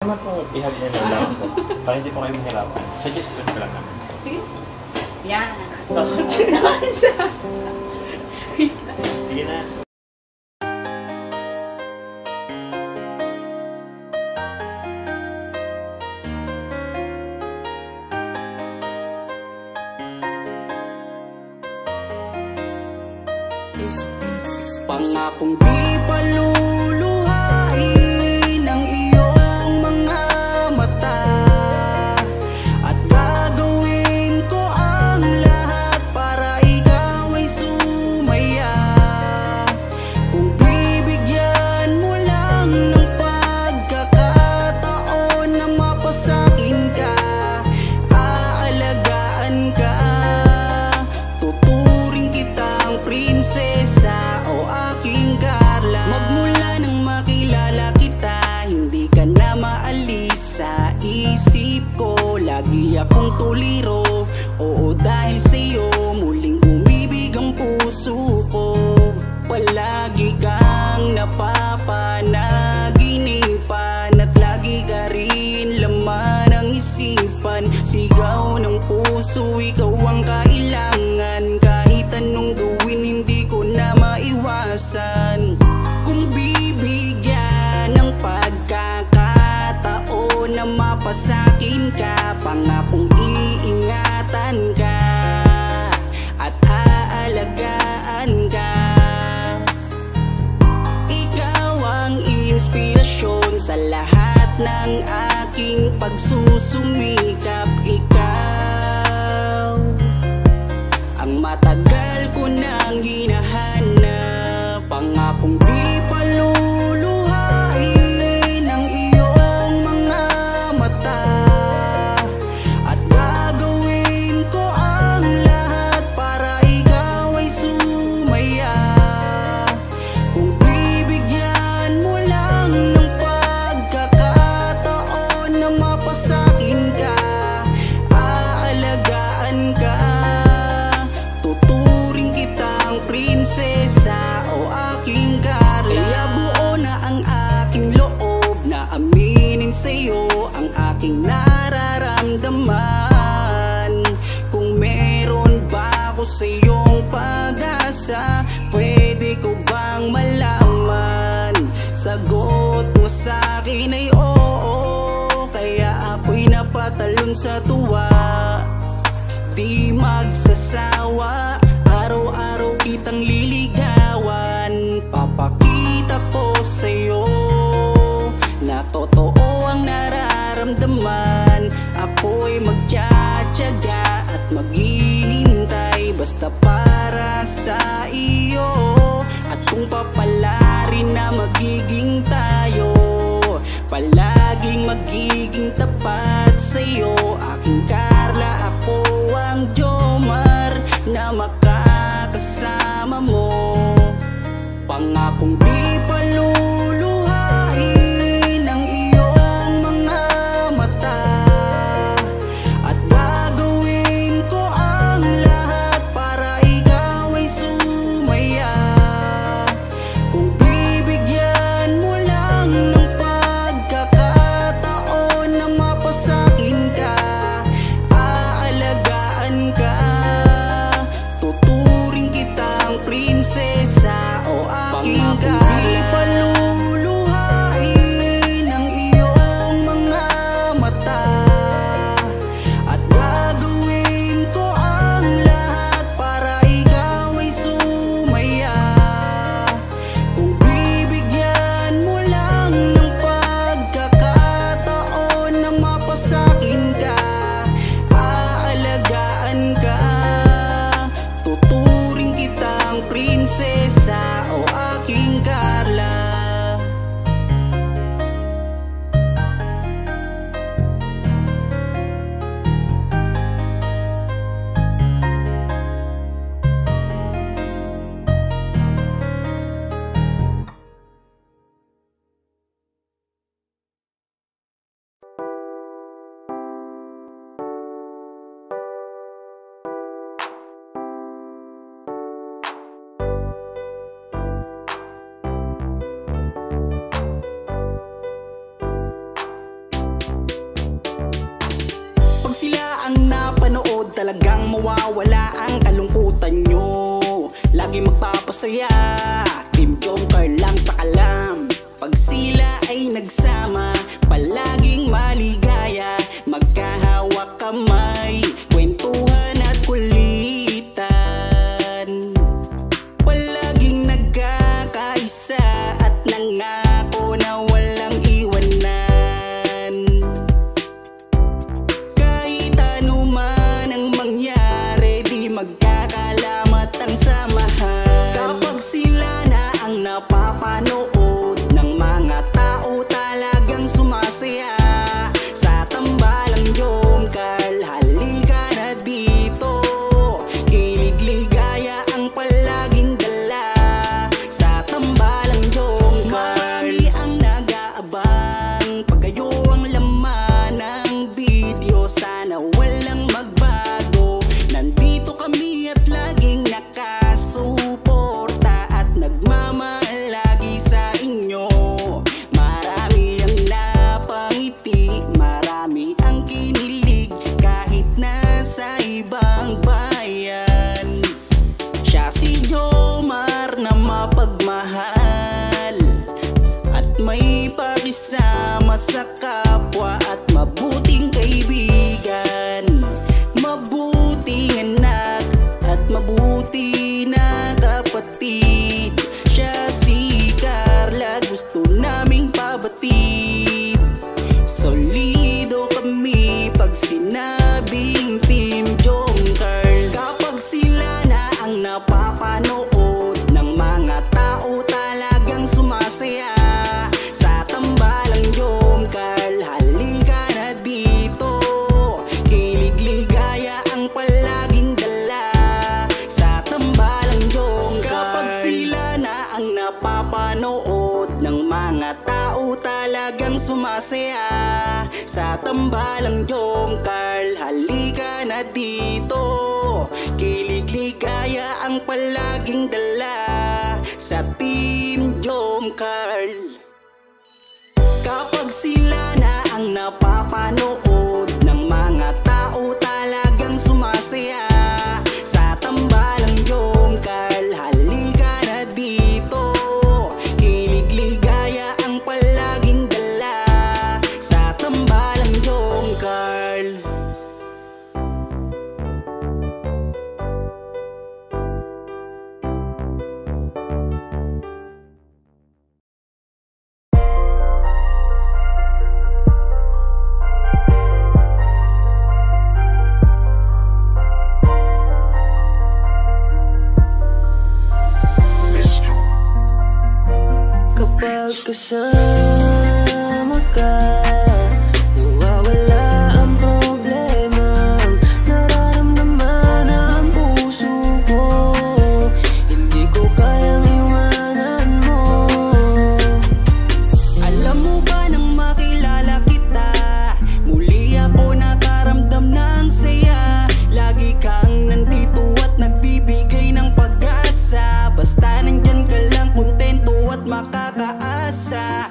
Naman po, ihag niya na lang po. Para hindi po kayo mahirapan. Suggest ko lang naman. Sige. Yan. Sige na. Pangakong di paluluhain ang iyong mga mata, at gagawin ko ang lahat para ikaw ay sumaya. Kung bibigyan mo lang ng pagkakataon na mapasakin ka, aalagaan ka, tuturing kitang prinsesa o aking Carla. Magmula nang makilala kita, hindi ka na maalis sa isip ko. Lagi akong tuliro, oo dahil sa'yo muling umibig ang puso ko. Palagi kang napapanaginipan at lagi ka rin laman ng isipan. Sigaw ng puso, ikaw ang kailangan. Kahit anong gawin, hindi ko na maiwasan. Kung bibigyan ng pagkakataon na mapasakin ka, pangakong iingatan ka at aalagaan ka. Ikaw ang inspirasyon sa lahat ng aking pagsusumikap. Ikaw ang matagal ko nang hinahanap. Pangakong di paluluhain ang iyong mga mata, at gagawin ko ang lahat para ikaw ay sumaya. Kung bibigyan mo lang ng pagkakataon na mapasakin ka, aalagaan ka, tuturing kitang prinsesa o aking Carla. Kaya buo na ang aking loob na aminin sa'yo ang aking nararamdaman. Kung meron ba ako sa'yong pag-asa, pwede ko bang malaman? Sagot mo sa'kin ay oo, kaya ako'y napatalon sa tuwa. Di magsasawa, araw-araw kitang liligawan. Papakita ko sa'yo na totoo ang nararamdaman. Ako'y magtsatsaga at maghihintay basta para sa iyo. At kung papalarin na magiging tayo, palaging magiging tapat sa'yo. Aking Carla, ako ang Jomar na makakasama mo. Pangakong di paluluhain ang iyong mga mata, at gagawin ko ang lahat para ikaw ay sumaya. Kung bibigyan mo lang ng pagkakataon na mapasakin ka, aalagaan ka, tuturing kitang prinsesa o aking Carla. sila ang napanood, talagang mawawala ang kalungkutan nyo. Lagi magpapasaya, Team Jomcar lang sa kalam. Pag sila ay nagsama, palaging maligaya. Magkahawak kamay, kwentuhan at kulitan. Palaging nagkakaisa at nangako na walang iwanan. Kahit ano man ang mangyari, di magkakalamat ang samahan. Kapag sila na ang napapanood ng mga tao, talagang sumasaya. Sa tambalang Jomcar, halika na dito. Kilig-ligaya ang palaging dala. Sa tambalang Jomcar, marami ang nag-aabang. Pag kayo ang laman ng video, sana walang magbago. Nandito kami at laging nakasuporta at nagmamahal lagi sa inyo. Marami ang napangiti, marami ang kinilig, kahit nasa ibang bayan. Siya si Jomar na mapagmahal at may pakisama sa kapwa at mabuting kaibigan. Mabuting anak at mabuti na kapatid. Siya si Carla, gusto naming pabatid. Solido kami pag sinabing Team Jomcar. Kapag sila na ang napapanood ng mga tao, talagang sumasaya. Sa tambalang Jomcar, halika na dito. Kilig-ligaya ang palaging dala. Sa tambalang Jomcar. Kapag sila na ang napapanood ng mga tao, talagang sumasaya. Sa tambalang Jomcar, halika na dito. Kilig-ligaya ang palaging dala. Sa Team Jomcar. Kapag sila na ang napapanood ng mga tao, talagang sumasaya. Sa tambalang Jomcar, halika na dito. Kilig-ligaya ang palaging dala. Sa tambalang Jomcar. Kapag kasama ka, nawawala ang problema. Nararamdaman ang puso ko, hindi ko kayang iwanan mo. Alam mo ba nang makilala kita, muli ako nakaramdam ng saya. Lagi kang nandito at nagbibigay ng pag-asa. Basta nandyan ka lang, kontento at makakaasa.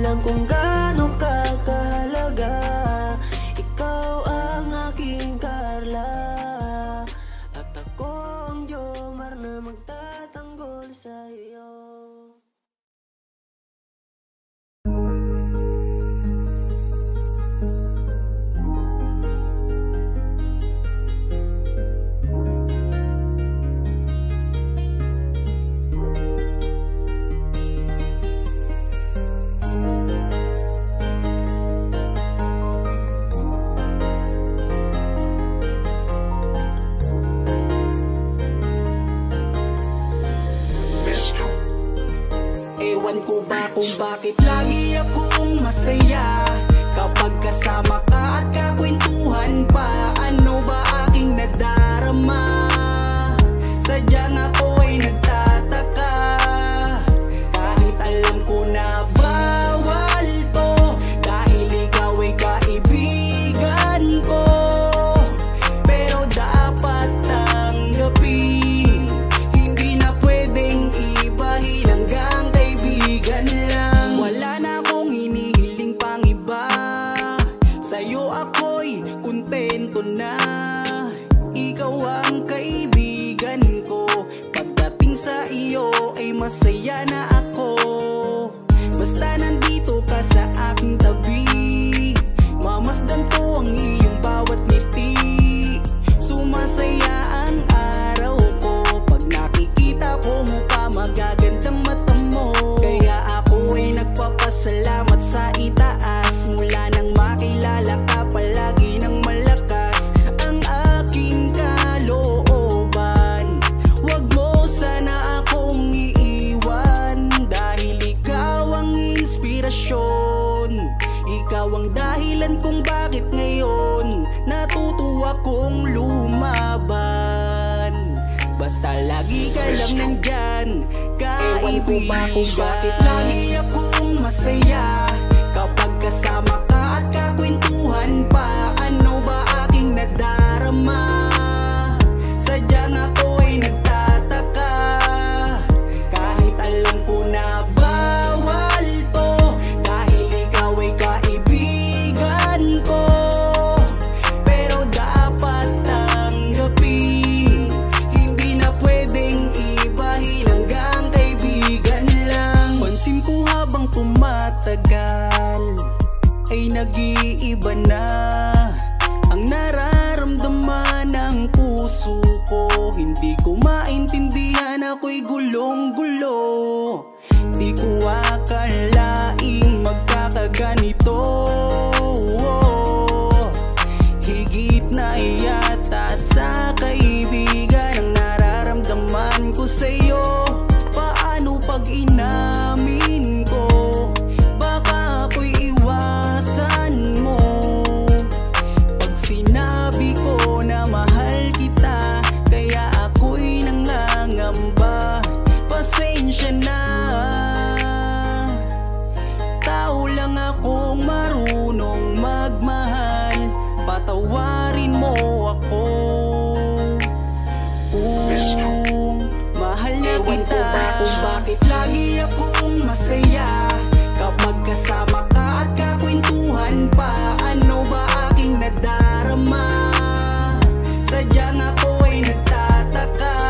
alam kung gaano ka kahalaga. Ikaw ang aking Carla, at ako ang Jomar na magtatanggol sa iyo. Ewan ko ba kung bakit lagi akong masaya kapag kasama ka at kakwentuhan pa. Ano ba aking nadarama? Sadyang ako ay nagtataka, kahit alam ko na bawal to, dahil ikaw ay kaibigan ko. Pero dapat tanggapin, hindi na pwedeng ibahin hanggang kaibigan lang. Wala na akong hinihiling pang iba, sa'yo ako'y kontento na. Ikaw ang kaibigan ko, pagdating sa iyo ay masaya na ako. Basta nandito ka sa aking tabi, mamasdan ko ang iyong bawat ngiti. Sumasaya ang araw ko pag nakikita ko mukha magagandang mata mo. Kaya ako ay nagpapasalamat sa itaas, mula nang makilala ka palagi ng malakas ang aking kalooban. Wag mo sana akong iiwan, dahil ikaw ang inspirasyon. Ikaw ang dahilan kung bakit ngayon natutuwa kong lumaban. Basta lagi ka lang nandyan, kaibigan. Ewan ko ba kung bakit lagi akong masaya kapag kasama ka at kakwentuhan pa. Ano ba aking nadarama? Sadyang ako ay nagtataka, kahit alam ko na bawal to, dahil ikaw ay kaibigan ko. Pero dapat tanggapin, hindi na pwedeng ibahin hanggang kaibigan lang. Pansin ko habang tumatagal ay nag-iiba na ang nararamdaman ng puso ko. Hindi ko maintindihan, ako'y gulong-gulo. Di ko akalaing magkakaganito. Higit na yata sa kaibigan ang nararamdaman ko sa'yo. Paano pag inamin ko? Baka ako'y iwasan mo. Pag sinabi ko na mahal kita, kaya ako'y nangangamba. Pasensya na, tao lang akong marunong magmahal. Patawarin mo ako kung mahal na kita. Ewan ko ba kung bakit lagi akong masaya kapag kasama ka at kakwentuhan pa. Ano ba aking nadarama? Sadyang ako ay nagtataka,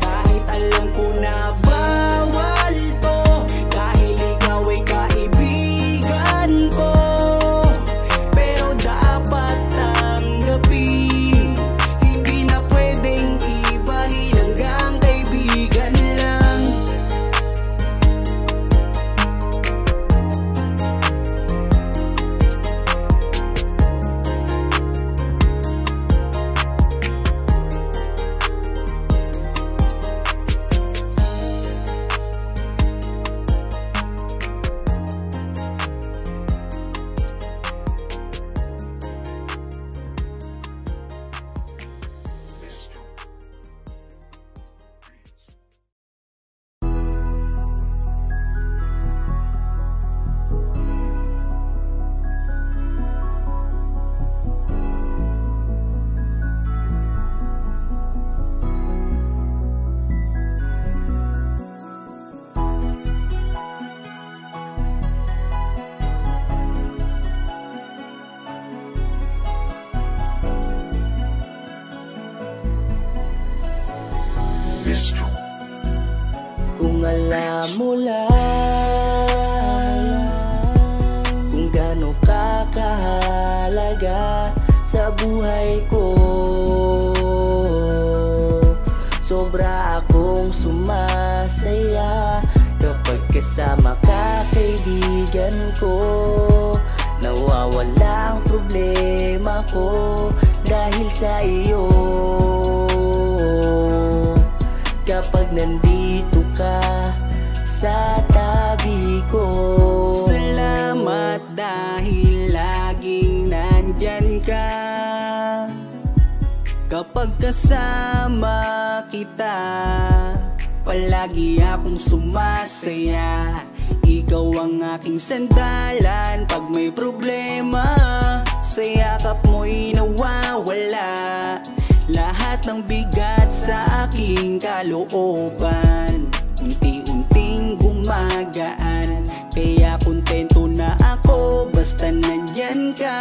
kahit alam ko na bawal to, dahil ikaw ay kaibigan ko. Pero dapat tanggapin, hindi na pwedeng ibahin hanggang kaibigan lang. alam mo lang kung gaano ka kahalaga sa buhay ko. Sobra akong sumasaya kapag kasama ka, kaibigan ko. Nawawala ang problema ko dahil sa iyo. Kapag nandito ka sa tabi ko, salamat dahil laging nandyan ka. Kapag kasama kita, palagi akong sumasaya. Ikaw ang aking sandalan pag may problema. Sa yakap mo'y nawawala lahat ng bigat sa aking kalooban. Unti-unting gumagaan, kaya kontento na ako basta nandyan ka.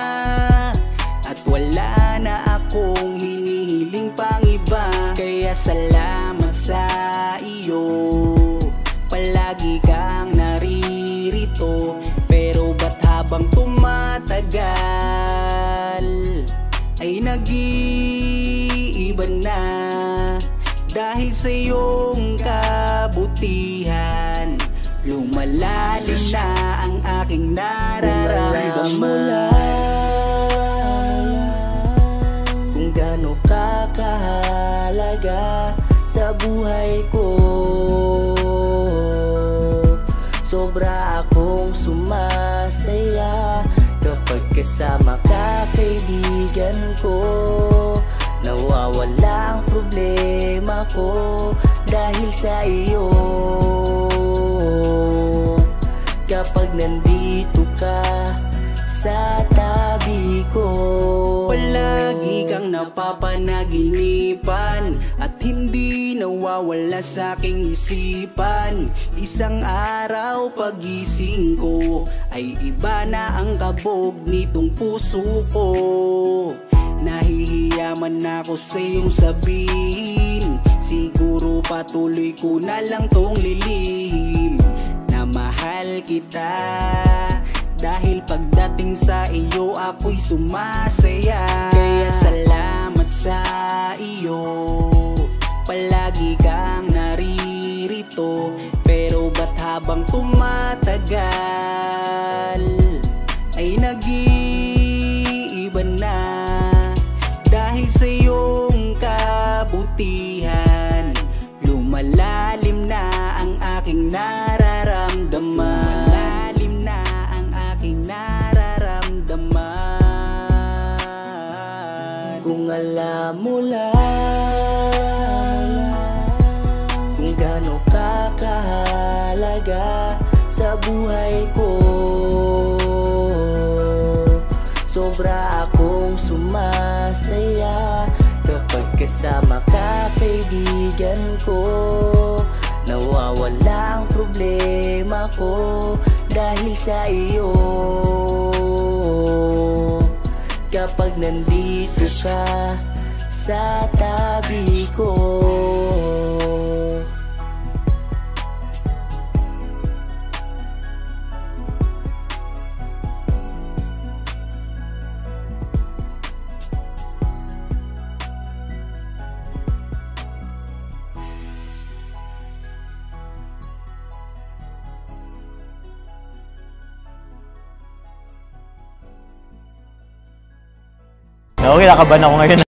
At wala na akong hinihiling pang iba. Kaya salamat sa iyo, palagi kang naririto. Pero ba't habang tumatagal ay nag-iiba na? Dahil sa iyong kabutihan, lumalalim na ang aking nararamdaman. Kung gaano ka kahalaga sa buhay ko, sobra akong sumasaya kapag kasama ka, kaibigan ko. Nawawala ang problema ko dahil sa iyo. Kapag nandito ka sa tabi ko, palagi kang napapanaginipan at hindi nawawala sa aking isipan. Isang araw pagising ko ay iba na ang kabog nitong puso ko. Nahihiya man ako sa iyong sabihin, siguro patuloy ko na lang tong lilihim na mahal kita. Dahil pagdating sa iyo ako'y sumasaya. Kaya salamat sa iyo, palagi kang naririto. Pero ba't habang tumatagal ay nag-iiba na? Dahil sa iyong kabutihan, lumalalim na ang aking nararamdaman. Lumalalim na ang aking nararamdaman. Kung alam mo lang kung gaano ka kahalaga sa buhay ko, sobra akong sumasaya kapag kasama ka, kaibigan ko. Nawawala ang problema ko dahil sa iyo. Kapag nandito ka sa tabi ko, Okay, nakaban ako ngayon.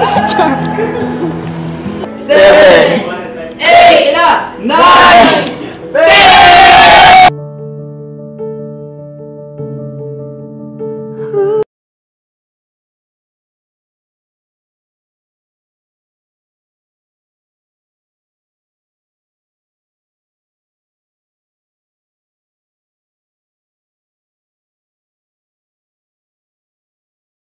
7, 8, 9,